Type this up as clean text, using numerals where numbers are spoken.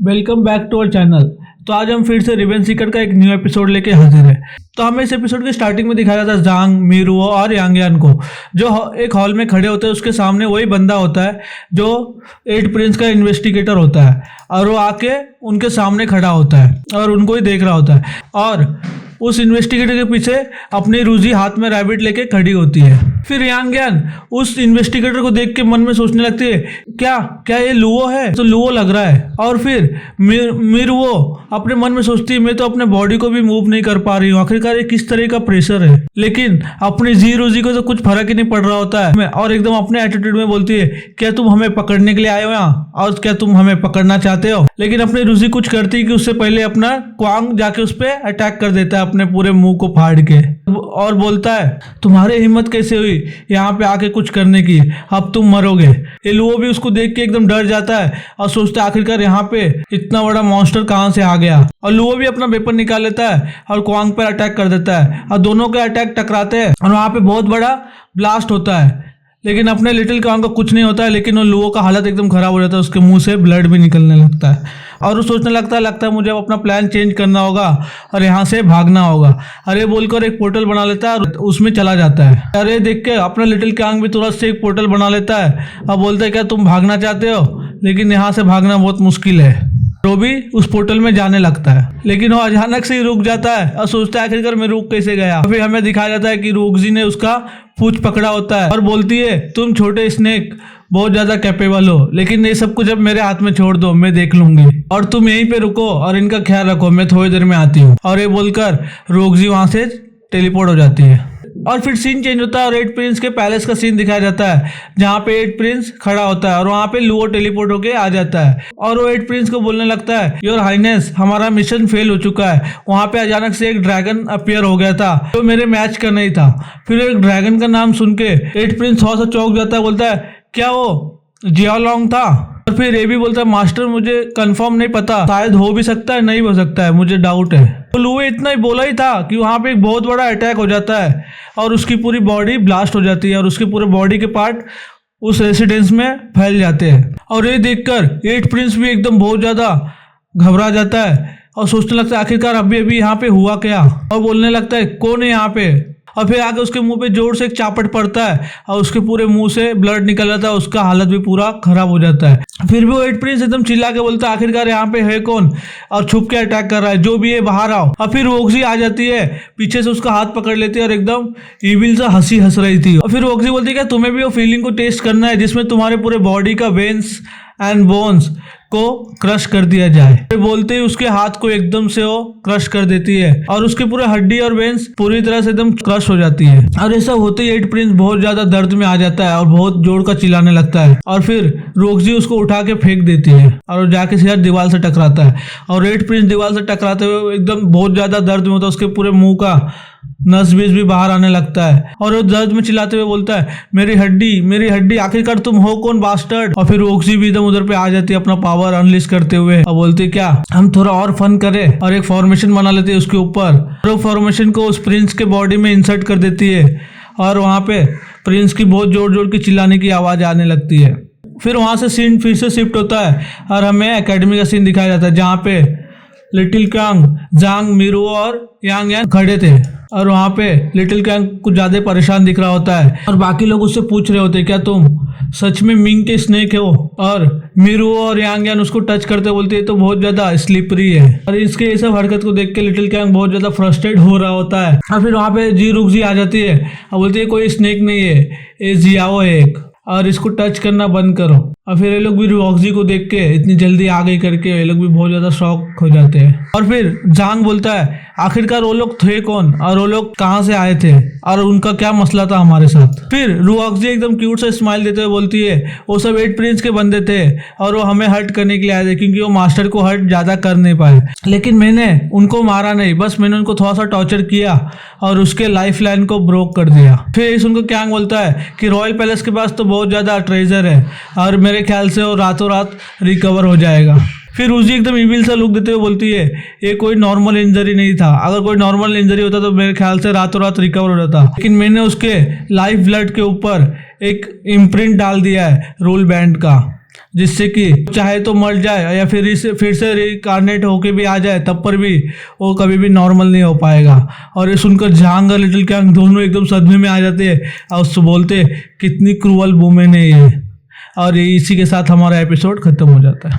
Welcome back to our channel. तो आज हम फिर से रिवेंज सीकर का एक न्यू एपिसोड लेके हाजिर है। तो हमें इस एपिसोड के स्टार्टिंग में दिखाया जाता है जांग, मीरुओ और यांगयान को, जो एक हॉल में खड़े होते हैं। उसके सामने वही बंदा होता है जो 8 प्रिंस का इन्वेस्टिगेटर होता है, और वो आके उनके सामने खड़ा होता है और उनको ही देख रहा होता है। और उस इन्वेस्टिगेटर के पीछे अपनी रूजी हाथ में रैबिट लेके खड़ी होती है। फिर यांगयान उस इन्वेस्टिगेटर को देख के मन में सोचने लगती है, क्या ये लुओ है? तो लुओ लग रहा है। और फिर मीरुओ अपने मन में सोचती है, मैं तो अपने बॉडी को भी मूव नहीं कर पा रही हूँ, आखिरकार ये किस तरह का प्रेशर है। लेकिन अपनी जी रोजी को तो कुछ फर्क ही नहीं पड़ रहा होता है, और एकदम अपने एटीट्यूड में बोलती है, क्या तुम हमें पकड़ने के लिए आए हो यहाँ, और क्या तुम हमें पकड़ना चाहते हो? लेकिन अपनी रूजी कुछ करती है कि उससे पहले अपना क्वांग जाके उस पर अटैक कर देता है अपने पूरे मुंह को फाड़ के, और बोलता है, तुम्हारी हिम्मत कैसे हुई यहाँ पे आके कुछ करने की, अब तुम मरोगे। ये लुओ भी उसको देख के एकदम डर जाता है और सोचता है आखिरकार यहाँ पे इतना बड़ा मॉन्स्टर कहाँ से आ गया। और लुओ भी अपना वेपन निकाल लेता है और क्वांग पर अटैक कर देता है, और दोनों के अटैक टकराते हैं और वहाँ पे बहुत बड़ा ब्लास्ट होता है। लेकिन अपने लिटिल क्वांग को कुछ नहीं होता है, लेकिन वो लुओ का हालत एकदम खराब हो जाता है, उसके मुंह से ब्लड भी निकलने लगता है। और वो सोचने लगता है मुझे अब अपना प्लान चेंज करना होगा और यहाँ से भागना होगा। अरे बोलकर एक पोर्टल बना लेता है और उसमें चला जाता है। अरे देख के अपना लिटिल क्वांग भी तुरंत से एक पोर्टल बना लेता है और बोलता है, क्या तुम भागना चाहते हो? लेकिन यहाँ से भागना बहुत मुश्किल है। रोबी उस पोर्टल में जाने लगता है, लेकिन वो अचानक से ही रुक जाता है और सोचता है आखिरकार मैं रुक कैसे गया। फिर हमें दिखाया जाता है कि रोगजी ने उसका पूंछ पकड़ा होता है और बोलती है, तुम छोटे स्नेक बहुत ज्यादा कैपेबल हो, लेकिन ये सब कुछ अब मेरे हाथ में छोड़ दो, मैं देख लूंगी, और तुम यहीं पे रुको और इनका ख्याल रखो, मैं थोड़ी देर में आती हूँ। और ये बोलकर रोगजी वहां से टेलीपोर्ट हो जाती है। और फिर सीन चेंज होता है और 8 प्रिंस के पैलेस का सीन दिखाया जाता है, जहाँ पे 8 प्रिंस खड़ा होता है और वहाँ पे लुओ टेलीपोर्ट होके आ जाता है। और वो 8 प्रिंस को बोलने लगता है, योर हाइनेस, हमारा मिशन फेल हो चुका है। वहाँ पे अचानक से एक ड्रैगन अपीयर हो गया था जो मेरे मैच का नहीं था। फिर एक ड्रैगन का नाम सुन के 8 प्रिंस थोड़ा सा चौंक जाता है, बोलता है, क्या वो जियालोंग था? और फिर ये भी बोलता है, मास्टर मुझे कंफर्म नहीं पता, शायद हो भी सकता है, नहीं हो सकता है, मुझे डाउट है। तो लुओ इतना ही बोला ही था कि वहाँ पे एक बहुत बड़ा अटैक हो जाता है और उसकी पूरी बॉडी ब्लास्ट हो जाती है और उसके पूरे बॉडी के पार्ट उस रेसिडेंस में फैल जाते हैं। और ये देखकर 8 प्रिंस भी एकदम बहुत ज़्यादा घबरा जाता है और सोचने लगता है आखिरकार अभी यहाँ पे हुआ क्या, और बोलने लगता है, कौन है यहाँ पे? और फिर आगे उसके मुंह पे जोर से एक चापट पड़ता है और उसके पूरे मुंह से ब्लड निकल जाता है, उसका हालत भी पूरा खराब हो जाता है। फिर भी वो 8 प्रिंस एकदम चिल्ला के बोलता है, आखिरकार यहाँ पे है कौन और छुप के अटैक कर रहा है, जो भी है बाहर आओ। और फिर रोक्सी आ जाती है, पीछे से उसका हाथ पकड़ लेती है और एकदम इविल सा हंसी हंस रही थी। और फिर रोक्सी बोलती है, क्या तुम्हें भी वो फीलिंग को टेस्ट करना है जिसमें तुम्हारे पूरे बॉडी का वेन्स एंड बोन्स को क्रश कर दिया जाए? फिर बोलते ही उसके हाथ को एकदम से वो क्रश कर देती है और उसके पूरे हड्डी और वेन्स पूरी तरह से एकदम क्रश हो जाती है। और ऐसा होते ही 8 प्रिंस बहुत ज्यादा दर्द में आ जाता है और बहुत जोर का चिल्लाने लगता है। और फिर रोक्सी उसको उठा के फेंक देती है और जाके सीधा दीवार से टकराता है। और 8 प्रिंस दीवार से टकराते हुए एकदम बहुत ज्यादा दर्द में होता है, उसके पूरे मुंह का नस बीज भी बाहर आने लगता है और वो दर्द में चिल्लाते हुए बोलता है, मेरी हड्डी, आखिरकार तुम हो कौन बास्टर्ड? और फिर रोक्सी भी एकदम उधर पे आ जाती है अपना पावर अनलिस्ट करते हुए और बोलती है, क्या हम थोड़ा और फन करें? और एक फॉर्मेशन बना लेती है उसके ऊपर, और फॉर्मेशन को उस प्रिंस के बॉडी में इंसर्ट कर देती है और वहाँ पे प्रिंस की बहुत जोर जोर की चिल्लाने की आवाज आने लगती है। फिर वहाँ से सीन फिर से शिफ्ट होता है और हमें एकेडमी का सीन दिखाया जाता है, जहाँ पे लिटिल क्वांग, जांग, मीरुओ और यांगयान खड़े थे। और वहाँ पे लिटिल क्वांग कुछ ज्यादा परेशान दिख रहा होता है और बाकी लोग उससे पूछ रहे होते हैं, क्या तुम सच में मिंग के स्नेक हो? और मीरुओ और यांगयान उसको टच करते बोलते हैं, तो बहुत ज्यादा स्लिपरी है। और इसके ये सब हरकत को देख के लिटिल क्वांग बहुत ज्यादा फ्रस्ट्रेट हो रहा होता है। और फिर वहाँ पे जी रुकजी आ जाती है और बोलती है, कोई स्नेक नहीं है, ये जियाओ है एक, और इसको टच करना बंद करो। और फिर ये लोग भी रोक्सी को देख के इतनी जल्दी आ गई करके ये लोग भी बहुत ज्यादा शॉक हो जाते हैं। और फिर जांग बोलता है, आखिरकार वो लोग थे कौन और वो लोग कहाँ से आए थे और उनका क्या मसला था हमारे साथ? फिर रोक्सी एकदम क्यूट से स्माइल देते हुए बोलती है, वो सब 8 प्रिंस के बंदे थे और वो हमें हर्ट करने के लिए आए थे, क्योंकि वो मास्टर को हर्ट ज्यादा कर नहीं पाए। लेकिन मैंने उनको मारा नहीं, बस मैंने उनको थोड़ा सा टॉर्चर किया और उसके लाइफ लाइन को ब्रोक कर दिया। फिर उनको क्यांग बोलता है कि रॉयल पैलेस के पास तो बहुत ज्यादा ट्रेजर है और मेरे ख्याल से वो रातों रात रिकवर हो जाएगा। फिर रूजी एकदम इविल सा लुक देते हुए बोलती है, ये कोई नॉर्मल इंजरी नहीं था, अगर कोई नॉर्मल इंजरी होता तो मेरे ख्याल से रातों रात रिकवर हो जाता, लेकिन मैंने उसके लाइफ ब्लड के ऊपर एक इम्प्रिंट डाल दिया है रूल बैंड का, जिससे कि चाहे तो मर जाए या फिर से रिकार्नेट होके भी आ जाए, तब पर भी वो कभी भी नॉर्मल नहीं हो पाएगा। और ये सुनकर झांग और लिटिल कैंग दोनों एकदम सदमे में आ जाते हैं और उससे बोलते कितनी क्रूअल वुमेन है ये। और इसी के साथ हमारा एपिसोड खत्म हो जाता है।